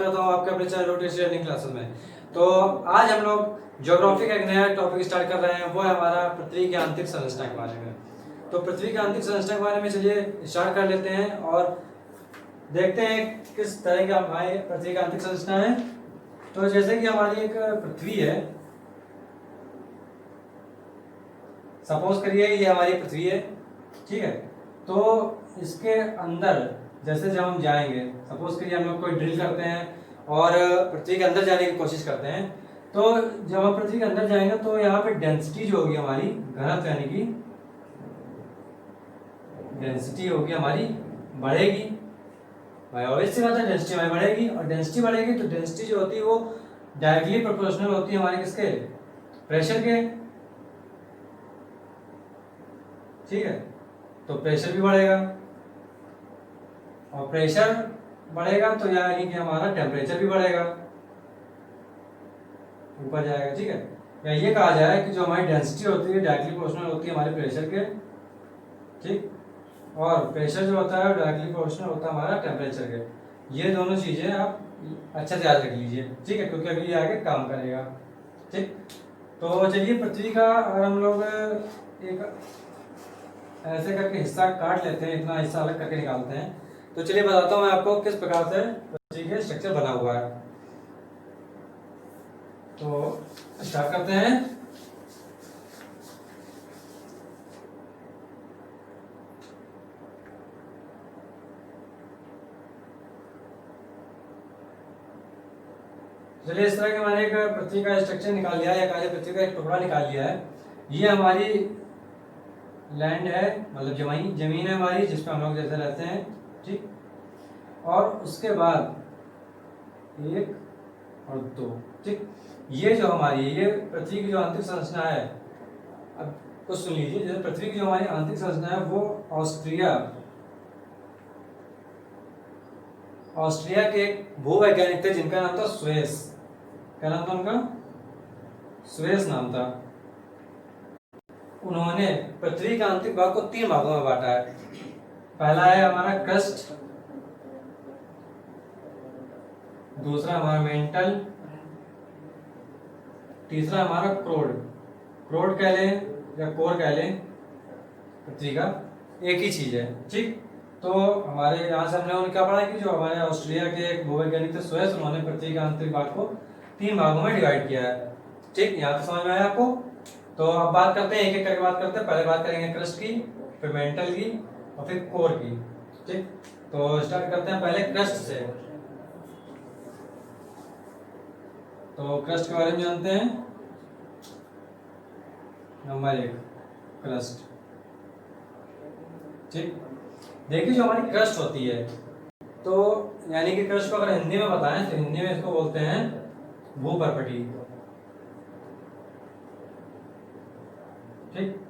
करता हूँ आपके अपने चैनल रोटेशन लर्निंग क्लासेस में। तो आज हम लोग ज्योग्राफी का एक नया टॉपिक स्टार्ट कर रहे हैं, वो है हमारा पृथ्वी की आंतरिक संरचना के बारे में। तो पृथ्वी की आंतरिक संरचना के बारे में चलिए स्टार्ट कर लेते हैं और देखते हैं किस तरह की हमारी पृथ्वी की आंतरिक संरचना है। तो जैसे कि हमारी एक पृथ्वी है, सपोज करिए ये हमारी पृथ्वी है, ठीक है। तो इसके अंदर जैसे जब हम जाएंगे, सपोज करिए हम लोग कोई ड्रिल करते हैं और पृथ्वी के अंदर जाने की कोशिश करते हैं, तो जब हम पृथ्वी के अंदर जाएंगे तो यहाँ पे डेंसिटी जो होगी हमारी, घनत्व यानी कि डेंसिटी होगी हमारी बढ़ेगी। भाई ऑब्वियस सी बात है, डेंसिटी हमारी बढ़ेगी और डेंसिटी बढ़ेगी तो डेंसिटी जो होती है वो डायरेक्टली प्रोपोर्शनल होती है हमारे किसके, प्रेशर के, ठीक है। तो प्रेशर भी बढ़ेगा और प्रेशर बढ़ेगा तो यानी कि हमारा टेम्परेचर भी बढ़ेगा, ऊपर जाएगा, ठीक है। या ये कहा जाए कि जो हमारी डेंसिटी होती है डायरेक्टली प्रोपोर्शनल होती है हमारे प्रेशर के, ठीक, और प्रेशर जो होता है डायरेक्टली प्रोपोर्शनल होता है हमारा टेम्परेचर के। ये दोनों चीजें आप अच्छे से याद रख लीजिए, ठीक है, क्योंकि अभी ये आगे काम करेगा, ठीक। तो चलिए पृथ्वी का अगर हम लोग एक ऐसे करके हिस्सा काट लेते हैं, इतना हिस्सा अलग करके निकालते हैं, तो चलिए बताता हूँ मैं आपको किस प्रकार से पृथ्वी के स्ट्रक्चर बना हुआ है। तो स्टार्ट करते हैं। चलिए इस तरह के मैंने एक पृथ्वी का स्ट्रक्चर निकाल लिया है, या पृथ्वी का एक टुकड़ा निकाल लिया है। ये हमारी लैंड है, मतलब जमीन है हमारी, जिस पर हम लोग जैसे रहते हैं, ठीक। और उसके बाद 1 और 2, ठीक। ये जो हमारी ये पृथ्वी की जो आंतरिक संरचना है, अब कुछ सुन लीजिए। जैसे पृथ्वी की जो हमारी आंतरिक संरचना है वो ऑस्ट्रिया के एक भूवैज्ञानिक थे जिनका नाम था स्वेस। क्या नाम था उनका? स्वेस नाम था। उन्होंने पृथ्वी के आंतरिक भाग को 3 भागों में बांटा है। पहला है हमारा क्रस्ट, दूसरा हमारा मेंटल, तीसरा हमारा क्रोड कह लें या कोर कह लें, पृथ्वी का एक ही चीज है, ठीक। तो हमारे यहाँ से हमने क्या पढ़ा कि जो हमारे ऑस्ट्रेलिया के एक भूवैज्ञानिक थे स्वेस, उन्होंने पृथ्वी के आंतरिक भाग को 3 भागों में डिवाइड किया है, ठीक। यहाँ पे समझ में आया आपको? तो अब बात करते हैं, एक एक करके बात करते हैं। पहले बात करेंगे क्रस्ट की, फिर मेंटल की और फिर कोर की, ठीक। तो स्टार्ट करते हैं पहले क्रस्ट से। तो क्रस्ट के बारे में जानते हैं। नंबर 1 क्रस्ट, ठीक। देखिए जो हमारी क्रस्ट होती है, तो यानी कि क्रस्ट को अगर हिंदी में बताएं तो हिंदी में इसको बोलते हैं भूपर्पटी, ठीक।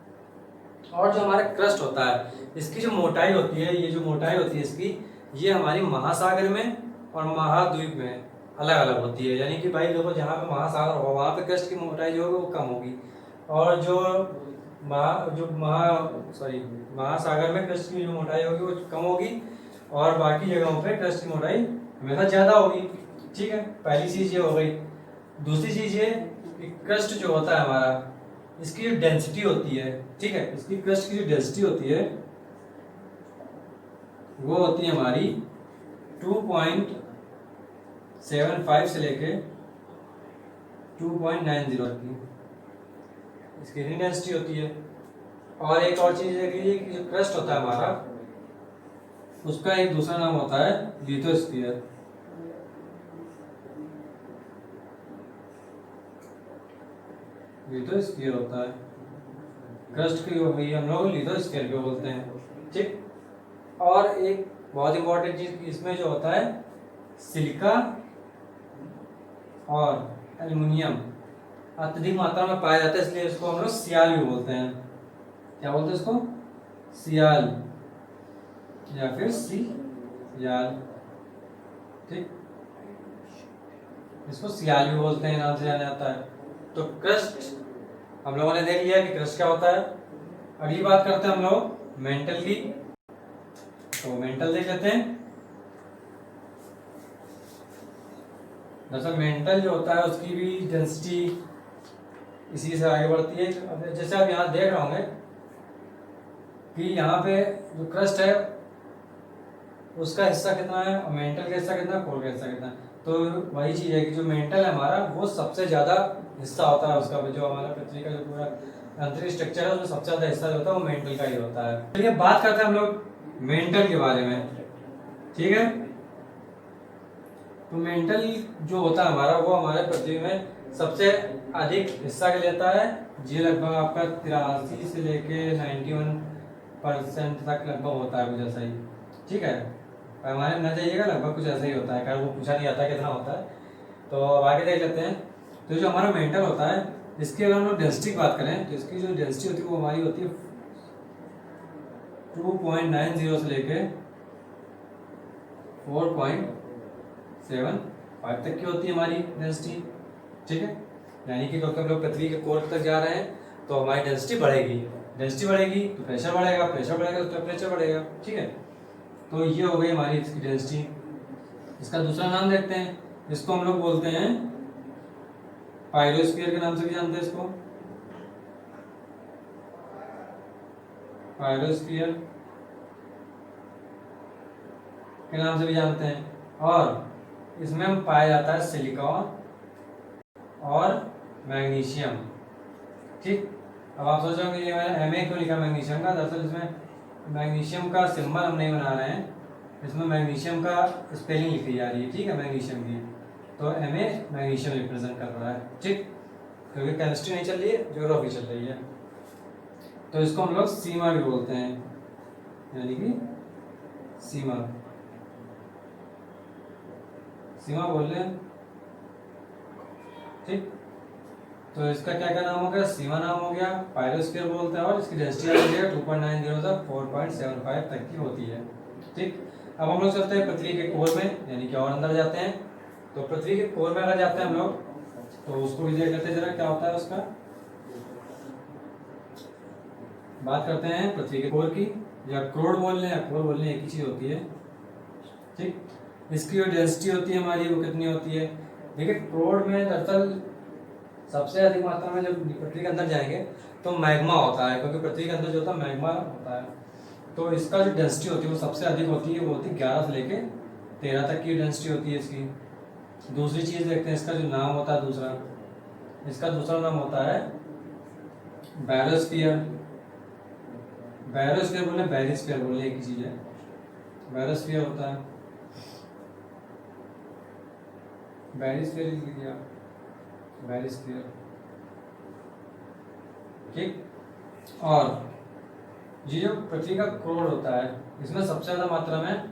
और जो हमारा क्रस्ट होता है, इसकी जो मोटाई होती है, ये जो मोटाई होती है इसकी, ये हमारी महासागर में और महाद्वीप में अलग अलग होती है। यानी कि भाई देखो, जहाँ पे महासागर होगा वहाँ पे क्रस्ट की मोटाई जो होगी वो कम होगी, और जो महासागर में क्रस्ट की जो मोटाई होगी वो कम होगी, और बाकी जगहों पे क्रस्ट की मोटाई हमेशा ज्यादा होगी, ठीक है। पहली चीज ये हो गई। दूसरी चीज ये कि क्रस्ट जो होता है हमारा, इसकी जो डेंसिटी होती है, ठीक है, इसकी क्रस्ट की जो डेंसिटी होती है वो होती है हमारी 2.75 से लेके 2.90 की, इसकी डेंसिटी होती है। और एक और चीज देख लीजिए कि जो क्रस्ट होता है हमारा, उसका एक दूसरा नाम होता है लिथोस्फीयर। लिथोस्फीयर होता है क्रस्ट की, हम लोग लिथोस्फीयर को बोलते हैं, ठीक। और एक बहुत इंपॉर्टेंट चीज इसमें जो होता है, सिलिका और एल्युमिनियम अत्यधिक मात्रा में पाया जाता है, इसलिए इसको हम लोग सियाल भी बोलते हैं। क्या बोलते हैं इसको? सियाल या फिर सियाल, ठीक। इसको सियाल भी बोलते हैं, नाम से जाना जाता है। तो क्रस्ट हम लोगों ने देख लिया कि क्रस्ट क्या होता है। अगली बात करते हैं हम लोग मेंटल की। तो मेंटल देख लेते हैं। दरअसल मेंटल जो होता है उसकी भी डेंसिटी इसी से आगे बढ़ती है। अब जैसे आप यहाँ देख रहे होंगे कि यहाँ पे जो क्रस्ट है उसका हिस्सा कितना है और मेंटल का हिस्सा कितना है, कोर का हिस्सा कितना है। तो वही चीज़ है कि जो मेंटल है हमारा वो सबसे ज़्यादा हिस्सा होता है उसका, जो हमारा पृथ्वी का जो पूरा अंतरिक्ष स्ट्रक्चर है उसमें सबसे ज़्यादा हिस्सा जो होता है वो मेंटल का ही होता है। चलिए बात करते हैं हम लोग मेंटल के बारे में, ठीक है। तो मेंटल जो होता है हमारा वो हमारे पृथ्वी में सबसे अधिक हिस्सा के लेता है। ये लगभग आपका 83 से लेके 91% तक लगभग होता है, कुछ ऐसा ही, ठीक है। हमारे न जाइएगा, लगभग कुछ ऐसा ही होता है, वो पूछा नहीं जाता कितना होता है। तो अब आगे देख लेते हैं। तो जो हमारा मेंटल होता है इसकी अगर हम लोग डेंसिटी की बात करें तो इसकी जो डेंसिटी होती है वो हमारी होती है 2.90 से लेके 4.75 तक की होती है हमारी डेंसिटी, ठीक है। यानी कि क्योंकि हम लोग पृथ्वी के कोर तक जा रहे हैं तो हमारी डेंसिटी बढ़ेगी, डेंसिटी बढ़ेगी तो प्रेशर बढ़ेगा, प्रेशर बढ़ेगा तो टेम्परेचर बढ़ेगा, ठीक है। तो ये हो गई हमारी इसकी डेंसिटी। इसका दूसरा नाम देखते हैं, इसको हम लोग बोलते हैं पायरोस्फीयर के नाम से भी जानते हैं इसको, पायरोस्फीयर के नाम से भी जानते हैं। और इसमें हम पाया जाता है सिलिकॉन और मैग्नीशियम, ठीक। अब आप सोच रहे हो कि ये मैंने एमए क्यों लिखा मैग्नीशियम का, दरअसल इसमें मैग्नीशियम का सिंबल हम नहीं बना रहे हैं, इसमें मैग्नीशियम का स्पेलिंग लिखी जा रही है, ठीक है, मैग्नीशियम की। तो एमए मैग्नीशियम रिप्रेजेंट कर रहा है, ठीक, क्योंकि केमिस्ट्री नहीं चल रही है, ज्योग्राफी चल रही है। तो इसको हम लोग सीमा भी बोलते हैं, यानी कि सीमा, सीमा बोल रहे हैं, ठीक। तो इसका क्या क्या नाम हो गया, सीमा नाम हो गया, पायरोस्फीयर बोलते हैं, और इसकी डेंसिटी आ जाएगा 2.90 से 4.75 तक की होती है, ठीक। अब हम लोग चलते हैं पृथ्वी के कोर में, यानी कि और अंदर जाते हैं। तो पृथ्वी के कोर में अगर जाते हैं हम लोग तो उसको भी देख लेते हैं जरा क्या होता है उसका। बात करते हैं पृथ्वी के कोर की, या कोर बोल लें या कोर बोल लें, एक ही चीज होती है, ठीक। इसकी जो डेंसिटी होती है हमारी वो कितनी होती है, देखिए कोर में दरअसल सबसे अधिक मात्रा में जब पृथ्वी के अंदर जाएंगे तो मैग्मा होता है, क्योंकि पृथ्वी के अंदर जो होता है मैग्मा होता है। तो इसका जो डेंसिटी होती है वो सबसे अधिक होती है, वो होती है 11 से लेके 13 तक की डेंसिटी होती है इसकी। दूसरी चीज देखते हैं, इसका जो नाम होता है दूसरा, इसका दूसरा नाम होता है बैरोस्फीयर। बैरोस्फीयर बोले बैरिस्फीयर बोले, एक ही चीज है, बैरोस्फीयर होता है, बैरिस्फीयर लिख दिया, बैरिस्फीयर, ठीक। और ये जो पृथ्वी का कोर होता है इसमें सबसे ज्यादा मात्रा में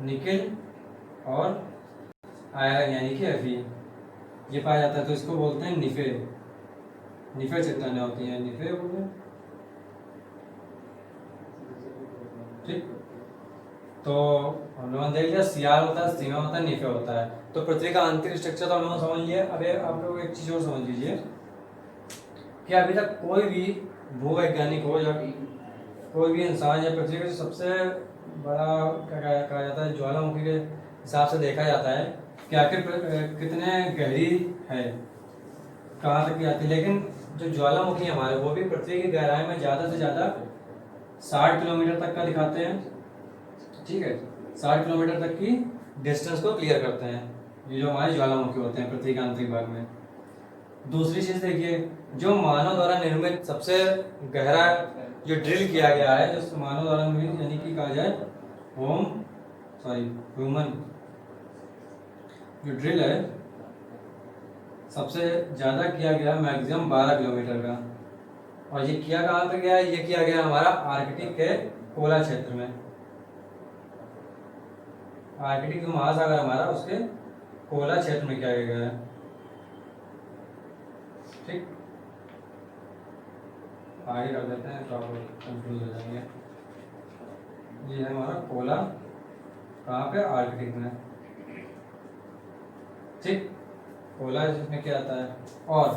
निकेल और आयरन यानी कि Fe ये पाया जाता है, तो इसको बोलते हैं निफे, निफे चट्टानें होती हैं, निफे बोलते हैं, ठीक। तो हम लोगों ने देख लिया सियार होता है, सीमा होता है, निफे होता है। तो पृथ्वी का आंतरिक स्ट्रक्चर तो हम लोग समझ लिया। अब आप लोग एक चीज और समझ लीजिए कि अभी तक कोई भी भूवैज्ञानिक हो या कोई भी इंसान या पृथ्वी का जो सबसे बड़ा क्या कहा जाता है ज्वालामुखी के हिसाब से देखा जाता है कि आखिर कितने गहरी है, कहाँ तक की आती है। लेकिन जो ज्वालामुखी हमारे वो भी पृथ्वी की गहराई में ज़्यादा से ज़्यादा 60 किलोमीटर तक का दिखाते हैं, ठीक है, 60 किलोमीटर तक की डिस्टेंस को क्लियर करते हैं ये जो हमारे ज्वालामुखी होते हैं पृथ्वी के आंतरिक भाग में। दूसरी चीज़ देखिए, जो मानव द्वारा निर्मित सबसे गहरा जो ड्रिल किया गया है, जो मानव द्वारा निर्मित यानी कि कहा जाए ह्यूमन जो ड्रिल है सबसे ज़्यादा किया गया मैक्सिमम 12 किलोमीटर का, और ये किया कहाँ पे गया है, ये किया गया हमारा आर्कटिक के पोला क्षेत्र में, आर्कटिक जो महासागर हमारा उसके पोला क्षेत्र में किया गया है, ठीक। आगे कर देते हैं तो आप कंफ्यूज हो जाएंगे। ये है हमारा पोला, कहाँ पे, आर्कटिक में, ठीक, पोला जिसमें क्या आता है। और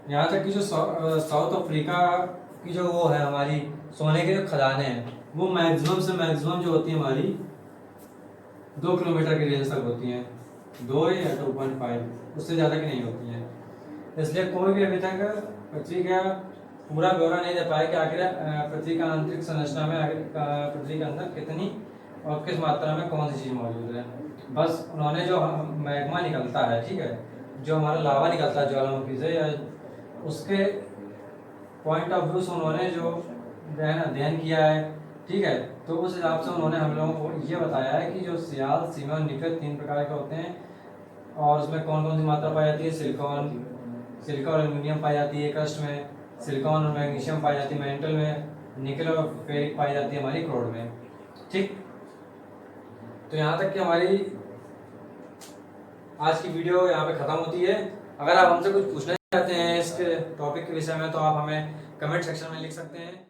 यहाँ तक कि जो साउथ अफ्रीका की जो वो है हमारी सोने के जो खदानें हैं वो मैक्सिमम से मैक्सिमम जो होती है हमारी 2 किलोमीटर की रेंज तक होती हैं, 2 या 2.5, उससे ज़्यादा की नहीं होती है। इसलिए कोई भी अभी तक पृथ्वी का पूरा ब्यौरा नहीं दे पाया कि आखिर पृथ्वी का आंतरिक संरचना में आखिर पृथ्वी के अंदर कितनी और किस मात्रा में कौन सी चीज़ मौजूद है। बस उन्होंने जो मैग्मा निकलता है, ठीक है, जो हमारा लावा निकलता है ज्वालामुखी से, या उसके पॉइंट ऑफ व्यू से उन्होंने जो अध्ययन किया है, ठीक है, तो उस हिसाब से उन्होंने हम लोगों को ये बताया है कि जो सियाल, सीमा और निकल 3 प्रकार के होते हैं, और उसमें कौन कौन सी मात्रा पाई जाती है। सिलिकॉन और एल्यूमिनियम पाई जाती है क्रस्ट में, सिलिकॉन और मैग्नीशियम पाई जाती है मेंटल में, निकल और फेरिक पाई जाती है हमारी क्रोड में। ठीक, तो यहाँ तक कि हमारी आज की वीडियो यहाँ पे ख़त्म होती है। अगर आप हमसे कुछ पूछना चाहते हैं इस टॉपिक के विषय में तो आप हमें कमेंट सेक्शन में लिख सकते हैं।